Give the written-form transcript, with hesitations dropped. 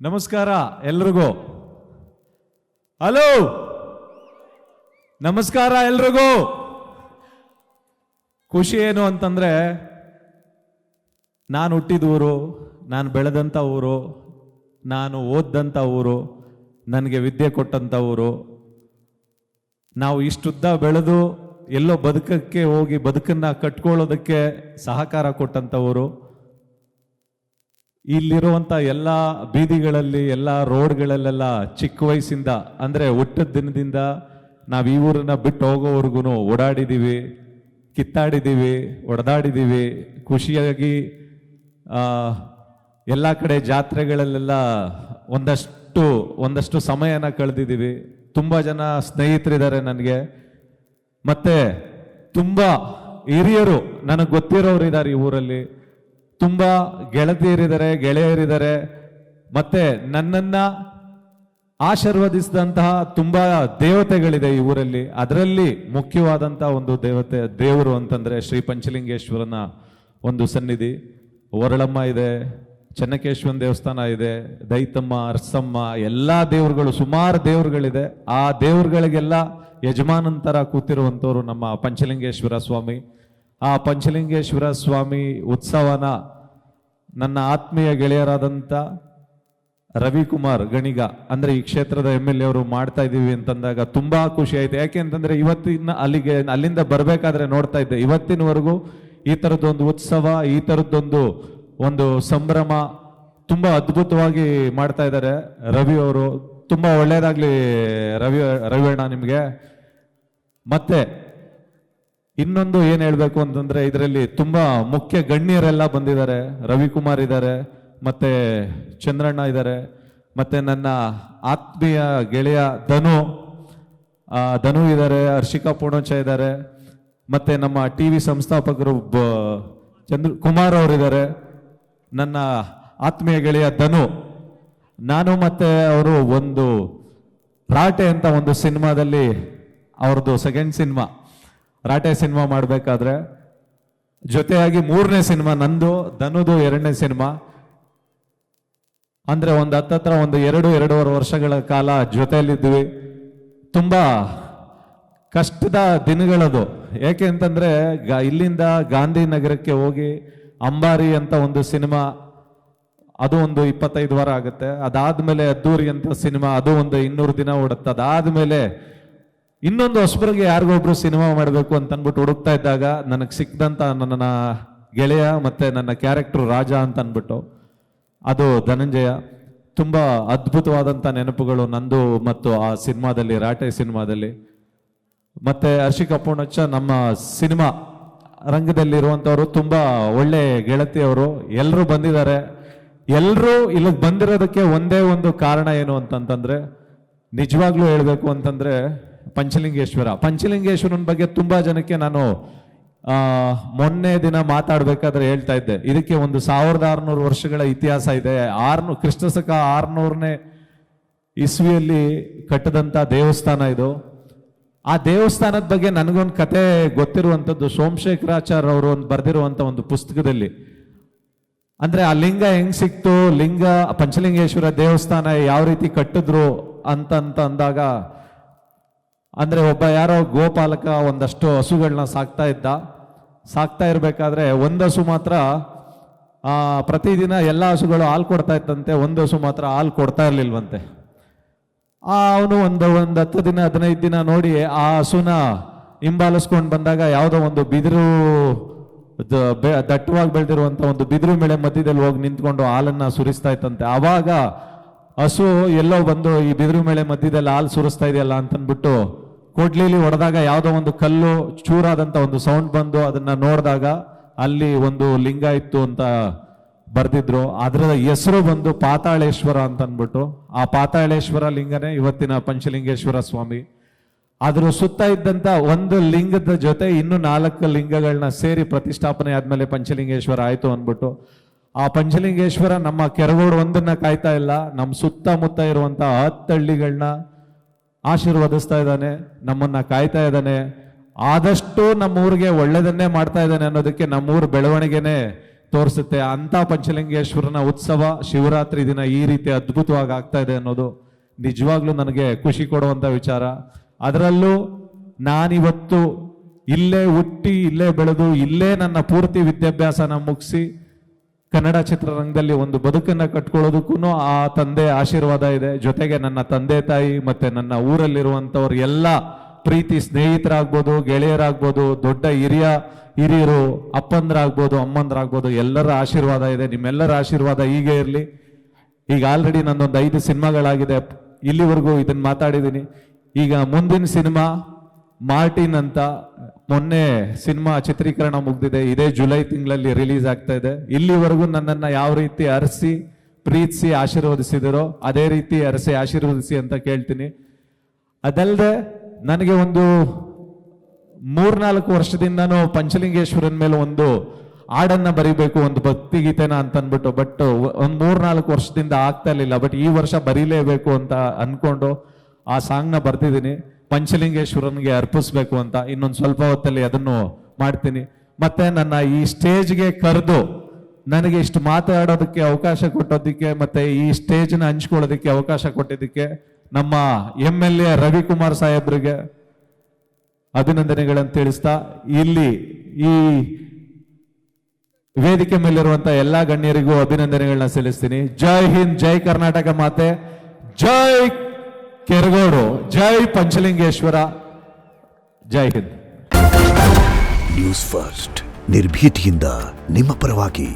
ನಮಸ್ಕಾರ ಎಲ್ರಿಗೂ. ಹಲೋ, ನಮಸ್ಕಾರ ಎಲ್ರಿಗೂ. ಖುಷಿ ಏನು ಅಂತಂದ್ರೆ, ನಾನು ಹುಟ್ಟಿದ ಊರು, ನಾನು ಬೆಳೆದಂಥ ಊರು, ನಾನು ಓದ್ದಂಥ ಊರು, ನನಗೆ ವಿದ್ಯೆ ಕೊಟ್ಟಂಥ ಊರು, ನಾವು ಇಷ್ಟುದ್ದ ಬೆಳೆದು ಎಲ್ಲೋ ಬದುಕಕ್ಕೆ ಹೋಗಿ ಬದುಕನ್ನ ಕಟ್ಕೊಳ್ಳೋದಕ್ಕೆ ಸಹಕಾರ ಕೊಟ್ಟಂಥ ಊರು. ಇಲ್ಲಿರುವಂಥ ಎಲ್ಲ ಬೀದಿಗಳಲ್ಲಿ, ಎಲ್ಲ ರೋಡ್ಗಳಲ್ಲೆಲ್ಲ ಚಿಕ್ಕ ವಯಸ್ಸಿಂದ ಅಂದರೆ ಹುಟ್ಟಿದ ದಿನದಿಂದ ನಾವು ಈ ಊರನ್ನ ಬಿಟ್ಟು ಹೋಗೋವರೆಗೂ ಓಡಾಡಿದ್ದೀವಿ, ಕಿತ್ತಾಡಿದ್ದೀವಿ, ಒಡೆದಾಡಿದ್ದೀವಿ, ಖುಷಿಯಾಗಿ ಎಲ್ಲ ಕಡೆ ಜಾತ್ರೆಗಳಲ್ಲೆಲ್ಲ ಒಂದಷ್ಟು ಸಮಯನ ಕಳೆದಿದ್ದೀವಿ. ತುಂಬ ಜನ ಸ್ನೇಹಿತರಿದ್ದಾರೆ ನನಗೆ, ಮತ್ತೆ ತುಂಬ ಹಿರಿಯರು ನನಗೆ ಗೊತ್ತಿರೋರು ಇದ್ದಾರೆ ಈ ಊರಲ್ಲಿ. ತುಂಬ ಗೆಳತಿಯರಿದ್ದಾರೆ, ಗೆಳೆಯರಿದ್ದಾರೆ, ಮತ್ತೆ ನನ್ನನ್ನ ಆಶೀರ್ವದಿಸಿದಂತಹ ತುಂಬ ದೇವತೆಗಳಿದೆ ಈ ಊರಲ್ಲಿ. ಅದರಲ್ಲಿ ಮುಖ್ಯವಾದಂತಹ ಒಂದು ದೇವರು ಅಂತಂದ್ರೆ ಶ್ರೀ ಪಂಚಲಿಂಗೇಶ್ವರನ ಒಂದು ಸನ್ನಿಧಿ. ಹೊರಳಮ್ಮ ಇದೆ, ಚೆನ್ನಕೇಶ್ವರನ ದೇವಸ್ಥಾನ ಇದೆ, ದೈತಮ್ಮ, ಅರಸಮ್ಮ, ಎಲ್ಲ ದೇವರುಗಳು, ಸುಮಾರು ದೇವರುಗಳಿದೆ. ಆ ದೇವರುಗಳಿಗೆಲ್ಲ ಯಜಮಾನಂತರ ಕೂತಿರುವಂಥವ್ರು ನಮ್ಮ ಪಂಚಲಿಂಗೇಶ್ವರ ಸ್ವಾಮಿ. ಆ ಪಂಚಲಿಂಗೇಶ್ವರ ಸ್ವಾಮಿ ಉತ್ಸವನ ನನ್ನ ಆತ್ಮೀಯ ಗೆಳೆಯರಾದಂಥ ರವಿಕುಮಾರ್ ಗಣಿಗ ಅಂದ್ರೆ ಈ ಕ್ಷೇತ್ರದ MLA ಅವರು ಮಾಡ್ತಾ ಇದ್ದೀವಿ ಅಂತಂದಾಗ ತುಂಬಾ ಖುಷಿ ಆಯ್ತು. ಯಾಕೆ ಅಂತಂದ್ರೆ ಇವತ್ತಿನ ಅಲ್ಲಿಂದ ಬರ್ಬೇಕಾದ್ರೆ ನೋಡ್ತಾ ಇದ್ದೆ, ಇವತ್ತಿನವರೆಗೂ ಈ ಥರದ್ದೊಂದು ಉತ್ಸವ, ಈ ಥರದ್ದೊಂದು ಸಂಭ್ರಮ ತುಂಬಾ ಅದ್ಭುತವಾಗಿ ಮಾಡ್ತಾ ಇದ್ದಾರೆ ರವಿ ಅವರು. ತುಂಬಾ ಒಳ್ಳೇದಾಗ್ಲಿ ರವಿಯಣ್ಣ ನಿಮ್ಗೆ. ಮತ್ತೆ ಇನ್ನೊಂದು ಏನ್ ಹೇಳ್ಬೇಕು ಅಂತಂದ್ರೆ, ಇದರಲ್ಲಿ ತುಂಬಾ ಮುಖ್ಯ ಗಣ್ಯರೆಲ್ಲ ಬಂದಿದ್ದಾರೆ. ರವಿಕುಮಾರ್ ಇದ್ದಾರೆ, ಮತ್ತೆ ಚಂದ್ರಣ್ಣ ಇದ್ದಾರೆ, ಮತ್ತೆ ನನ್ನ ಆತ್ಮೀಯ ಗೆಳೆಯ ಧನು ಇದ್ದಾರೆ, ಹರ್ಷಿಕಾ ಪೂರ್ಣಚ ಇದ್ದಾರೆ, ಮತ್ತೆ ನಮ್ಮ TV ಸಂಸ್ಥಾಪಕರು ಕುಮಾರ್ ಅವರಿದ್ದಾರೆ, ನನ್ನ ಆತ್ಮೀಯ ಗೆಳೆಯ ಧನು, ನಾನು ಮತ್ತೆ ಅವರು ಒಂದು ರಾಟೆ ಅಂತ ಒಂದು ಸಿನಿಮಾದಲ್ಲಿ, ಅವ್ರದ್ದು ಸೆಕೆಂಡ್ ಸಿನಿಮಾ ರಾಟೆ ಸಿನಿಮಾ ಮಾಡಬೇಕಾದ್ರೆ ಜೊತೆಯಾಗಿ 3ನೇ ಸಿನಿಮಾ ನಂದು, ಧನುದು 2ನೇ ಸಿನಿಮಾ. ಅಂದ್ರೆ ಹತ್ತತ್ರ 2.5 ವರ್ಷಗಳ ಕಾಲ ಜೊತೆಯಲ್ಲಿದ್ವಿ. ತುಂಬಾ ಕಷ್ಟದ ದಿನಗಳದು. ಏಕೆ ಅಂತಂದ್ರೆ ಇಲ್ಲಿಂದ ಗಾಂಧಿನಗರಕ್ಕೆ ಹೋಗಿ ಅಂಬಾರಿ ಅಂತ ಒಂದು ಸಿನಿಮಾ, ಅದು 25 ವಾರ ಆಗುತ್ತೆ. ಅದಾದ್ಮೇಲೆ ಅದ್ದೂರಿ ಅಂತ ಸಿನಿಮಾ, ಅದು 200 ದಿನ ಓಡುತ್ತೆ. ಅದಾದ್ಮೇಲೆ ಇನ್ನೊಂದು ಹೊಸಬರಿಗೆ ಯಾರಿಗೊಬ್ರು ಸಿನಿಮಾ ಮಾಡಬೇಕು ಅಂತ ಅನ್ಬಿಟ್ಟು ಹುಡುಕ್ತಾ ಇದ್ದಾಗ ನನಗೆ ಸಿಕ್ದಂತ ನನ್ನ ಗೆಳೆಯ ಮತ್ತೆ ನನ್ನ ಕ್ಯಾರೆಕ್ಟರ್ ರಾಜ ಅಂತ ಅನ್ಬಿಟ್ಟು, ಅದು ಧನಂಜಯ. ತುಂಬಾ ಅದ್ಭುತವಾದಂಥ ನೆನಪುಗಳು ನಂದು ಮತ್ತು ಆ ಸಿನಿಮಾದಲ್ಲಿ, ರಾಟೆ ಸಿನಿಮಾದಲ್ಲಿ. ಮತ್ತೆ ಹರ್ಷಿಕಾ ಪೂರ್ಣಚ್ಚ ನಮ್ಮ ಸಿನಿಮಾ ರಂಗದಲ್ಲಿರುವಂಥವ್ರು, ತುಂಬಾ ಒಳ್ಳೆ ಗೆಳತಿಯವರು. ಎಲ್ಲರೂ ಬಂದಿದ್ದಾರೆ. ಎಲ್ಲರೂ ಇಲ್ಲಿಗೆ ಬಂದಿರೋದಕ್ಕೆ ಒಂದೇ ಒಂದು ಕಾರಣ ಏನು ಅಂತಂತಂದ್ರೆ, ನಿಜವಾಗ್ಲೂ ಹೇಳ್ಬೇಕು ಅಂತಂದ್ರೆ ಪಂಚಲಿಂಗೇಶ್ವರನ ಬಗ್ಗೆ ತುಂಬಾ ಜನಕ್ಕೆ ನಾನು ಮೊನ್ನೆ ದಿನ ಮಾತಾಡ್ಬೇಕಾದ್ರೆ ಹೇಳ್ತಾ ಇದ್ದೆ, ಇದಕ್ಕೆ 1600 ವರ್ಷಗಳ ಇತಿಹಾಸ ಇದೆ. ಕ್ರಿಸ್ತಶಕ 600ನೇ ಇಸ್ವಿಯಲ್ಲಿ ಕಟ್ಟದಂತ ದೇವಸ್ಥಾನ ಇದು. ಆ ದೇವಸ್ಥಾನದ ಬಗ್ಗೆ ನನಗೊಂದು ಕತೆ ಗೊತ್ತಿರುವಂಥದ್ದು, ಸೋಮಶೇಖರಾಚಾರ್ಯ ಅವರು ಬರೆದಿರುವಂತ ಒಂದು ಪುಸ್ತಕದಲ್ಲಿ. ಅಂದ್ರೆ ಆ ಲಿಂಗ ಹೆಂಗ್ ಸಿಕ್ತು, ಪಂಚಲಿಂಗೇಶ್ವರ ದೇವಸ್ಥಾನ ಯಾವ ರೀತಿ ಕಟ್ಟಿದ್ರು ಅಂತ ಅಂದಾಗ, ಅಂದ್ರೆ ಒಬ್ಬ ಯಾರೋ ಗೋಪಾಲಕ ಒಂದಷ್ಟು ಹಸುಗಳನ್ನ ಸಾಕ್ತಾ ಇರ್ಬೇಕಾದ್ರೆ ಒಂದು ಹಸು ಮಾತ್ರ ಪ್ರತಿದಿನ ಎಲ್ಲ ಹಸುಗಳು ಹಾಲು ಕೊಡ್ತಾ ಇತ್ತಂತೆ, ಒಂದು ಹಸು ಮಾತ್ರ ಹಾಲು ಕೊಡ್ತಾ ಇರ್ಲಿಲ್ವಂತೆ. ಅವನು ಒಂದು 10 ದಿನ 15 ದಿನ ನೋಡಿ ಆ ಹಸುನ ಹಿಂಬಾಲಿಸ್ಕೊಂಡು ಬಂದಾಗ ಯಾವುದೋ ಒಂದು ಬಿದಿರು, ದಟ್ಟವಾಗಿ ಬೆಳೆದಿರುವಂತ ಒಂದು ಬಿದಿರು ಮೇಳೆ ಮಧ್ಯದಲ್ಲಿ ಹೋಗಿ ನಿಂತ್ಕೊಂಡು ಹಾಲನ್ನ ಸುರಿಸ್ತಾ ಇತ್ತಂತೆ. ಆವಾಗ ಹಸು ಎಲ್ಲೋ ಬಂದು ಈ ಬಿದಿರು ಮೇಳೆ ಮಧ್ಯದಲ್ಲಿ ಹಾಲು ಸುರಿಸ್ತಾ ಇದೆಯಲ್ಲ ಅಂತನ್ಬಿಟ್ಟು ಕೊಡ್ಲಿಲಿ ಹೊಡೆದಾಗ ಯಾವುದೋ ಒಂದು ಕಲ್ಲು ಚೂರಾದಂತ ಒಂದು ಸೌಂಡ್ ಬಂದು ಅದನ್ನ ನೋಡಿದಾಗ ಅಲ್ಲಿ ಒಂದು ಲಿಂಗ ಇತ್ತು ಅಂತ ಬರ್ದಿದ್ರು. ಅದರ ಹೆಸರು ಬಂದು ಪಾತಾಳೇಶ್ವರ ಅಂತ ಅನ್ಬಿಟ್ಟು, ಆ ಪಾತಾಳೇಶ್ವರ ಲಿಂಗನೇ ಇವತ್ತಿನ ಪಂಚಲಿಂಗೇಶ್ವರ ಸ್ವಾಮಿ. ಅದ್ರ ಸುತ್ತ ಇದ್ದಂತ ಒಂದು ಲಿಂಗದ ಜೊತೆ ಇನ್ನು 4 ಲಿಂಗಗಳನ್ನ ಸೇರಿ ಪ್ರತಿಷ್ಠಾಪನೆ ಆದ್ಮೇಲೆ ಪಂಚಲಿಂಗೇಶ್ವರ ಆಯ್ತು ಅನ್ಬಿಟ್ಟು, ಆ ಪಂಚಲಿಂಗೇಶ್ವರ ನಮ್ಮ ಕೆರಗೋಡು ಒಂದನ್ನ ಕಾಯ್ತಾ ಇಲ್ಲ, ನಮ್ಮ ಸುತ್ತಮುತ್ತ ಇರುವಂತ 10 ಹಳ್ಳಿಗಳನ್ನ ಆಶೀರ್ವದಿಸ್ತಾ ಇದ್ದಾನೆ, ನಮ್ಮನ್ನ ಕಾಯ್ತಾ ಇದ್ದಾನೆ. ಆದಷ್ಟು ನಮ್ಮ ಊರಿಗೆ ಒಳ್ಳೇದನ್ನೇ ಮಾಡ್ತಾ ಇದ್ದಾನೆ ಅನ್ನೋದಕ್ಕೆ ನಮ್ಮೂರು ಬೆಳವಣಿಗೆನೆ ತೋರಿಸುತ್ತೆ. ಅಂತ ಪಂಚಲಿಂಗೇಶ್ವರನ ಉತ್ಸವ ಶಿವರಾತ್ರಿ ದಿನ ಈ ರೀತಿ ಅದ್ಭುತವಾಗಿ ಆಗ್ತಾ ಇದೆ ಅನ್ನೋದು ನಿಜವಾಗ್ಲೂ ನನಗೆ ಖುಷಿ ಕೊಡುವಂತ ವಿಚಾರ. ಅದರಲ್ಲೂ ನಾನಿವತ್ತು ಇಲ್ಲೇ ಹುಟ್ಟಿ, ಇಲ್ಲೇ ಬೆಳೆದು, ಇಲ್ಲೇ ನನ್ನ ಪೂರ್ತಿ ವಿದ್ಯಾಭ್ಯಾಸನ ಮುಗಿಸಿ ಕನ್ನಡ ಚಿತ್ರರಂಗದಲ್ಲಿ ಒಂದು ಬದುಕನ್ನ ಕಟ್ಕೊಳ್ಳೋದಕ್ಕೂ ಆ ತಂದೆ ಆಶೀರ್ವಾದ ಇದೆ. ಜೊತೆಗೆ ನನ್ನ ತಂದೆ ತಾಯಿ ಮತ್ತೆ ನನ್ನ ಊರಲ್ಲಿರುವಂಥವ್ರು ಎಲ್ಲ ಪ್ರೀತಿ ಸ್ನೇಹಿತರಾಗ್ಬೋದು, ಗೆಳೆಯರಾಗ್ಬೋದು, ದೊಡ್ಡ ಹಿರಿಯರು ಅಪ್ಪಂದ್ರಾಗ್ಬೋದು, ಅಮ್ಮಂದ್ರಾಗ್ಬೋದು, ಎಲ್ಲರ ಆಶೀರ್ವಾದ ಇದೆ. ನಿಮ್ಮೆಲ್ಲರ ಆಶೀರ್ವಾದ ಹೀಗೆ ಇರಲಿ. ಈಗ ಆಲ್ರೆಡಿ ನನ್ನೊಂದು 5 ಸಿನಿಮಾಗಳಾಗಿದೆ, ಇಲ್ಲಿವರೆಗೂ ಇದನ್ನ ಮಾತಾಡಿದ್ದೀನಿ. ಈಗ ಮುಂದಿನ ಸಿನಿಮಾ ಮಾರ್ಟಿನ್ ಅಂತ, ಮೊನ್ನೆ ಸಿನಿಮಾ ಚಿತ್ರೀಕರಣ ಮುಗ್ದಿದೆ, ಇದೇ ಜುಲೈ ತಿಂಗಳಲ್ಲಿ ರಿಲೀಸ್ ಆಗ್ತಾ ಇದೆ. ಇಲ್ಲಿವರೆಗೂ ನನ್ನನ್ನು ಯಾವ ರೀತಿ ಅರಸಿ ಪ್ರೀತಿಸಿ ಆಶೀರ್ವದಿಸಿದಿರೋ ಅದೇ ರೀತಿ ಅರಸಿ ಆಶೀರ್ವದಿಸಿ ಅಂತ ಕೇಳ್ತೀನಿ. ಅದಲ್ಲದೆ ನನಗೆ ಒಂದು 3-4 ವರ್ಷದಿಂದನೂ ಪಂಚಲಿಂಗೇಶ್ವರನ ಮೇಲೆ ಒಂದು ಹಾಡನ್ನ ಬರಿಬೇಕು, ಒಂದು ಭಕ್ತಿಗೀತೆನ ಅಂತ ಅಂದ್ಬಿಟ್ಟು, ಬಟ್ ಒಂದು 3-4 ವರ್ಷದಿಂದ ಆಗ್ತಾ ಇರಲಿಲ್ಲ. ಬಟ್ ಈ ವರ್ಷ ಬರೀಲೇಬೇಕು ಅಂತ ಅನ್ಕೊಂಡು ಆ ಸಾಂಗ್ನ ಬರ್ತಿದ್ದೀನಿ, ಪಂಚಲಿಂಗೇಶ್ವರನ್ಗೆ ಅರ್ಪಿಸ್ಬೇಕು ಅಂತ. ಇನ್ನೊಂದು ಸ್ವಲ್ಪ ಹೊತ್ತಲ್ಲಿ ಅದನ್ನು ಮಾಡ್ತೀನಿ. ಮತ್ತೆ ನನ್ನ ಈ ಸ್ಟೇಜ್ಗೆ ಕರೆದು ನನಗೆ ಇಷ್ಟು ಮಾತಾಡೋದಕ್ಕೆ ಅವಕಾಶ ಕೊಟ್ಟೋದಕ್ಕೆ, ಮತ್ತೆ ಈ ಸ್ಟೇಜ್ನ ಹಂಚ್ಕೊಳ್ಳೋದಕ್ಕೆ ಅವಕಾಶ ಕೊಟ್ಟಿದ್ದಕ್ಕೆ ನಮ್ಮ MLA ರವಿಕುಮಾರ್ ಸಾಹೇಬ್ರಿಗೆ ಅಭಿನಂದನೆಗಳನ್ನು ತಿಳಿಸ್ತಾ, ಇಲ್ಲಿ ಈ ವೇದಿಕೆ ಮೇಲಿರುವಂತ ಎಲ್ಲಾ ಗಣ್ಯರಿಗೂ ಅಭಿನಂದನೆಗಳನ್ನ ಸಲ್ಲಿಸ್ತೀನಿ. ಜೈ ಹಿಂದ್, ಜೈ ಕರ್ನಾಟಕ ಮಾತೆ, ಜೈ ಕೆರಗೋಡು, ಜೈ ಪಂಚಲಿಂಗೇಶ್ವರ, ಜೈ ಹಿಂದ್. ನ್ಯೂಸ್ ಫಸ್ಟ್, ನಿರ್ಭೀತಿಯಿಂದ ನಿಮ್ಮ ಪರವಾಗಿ.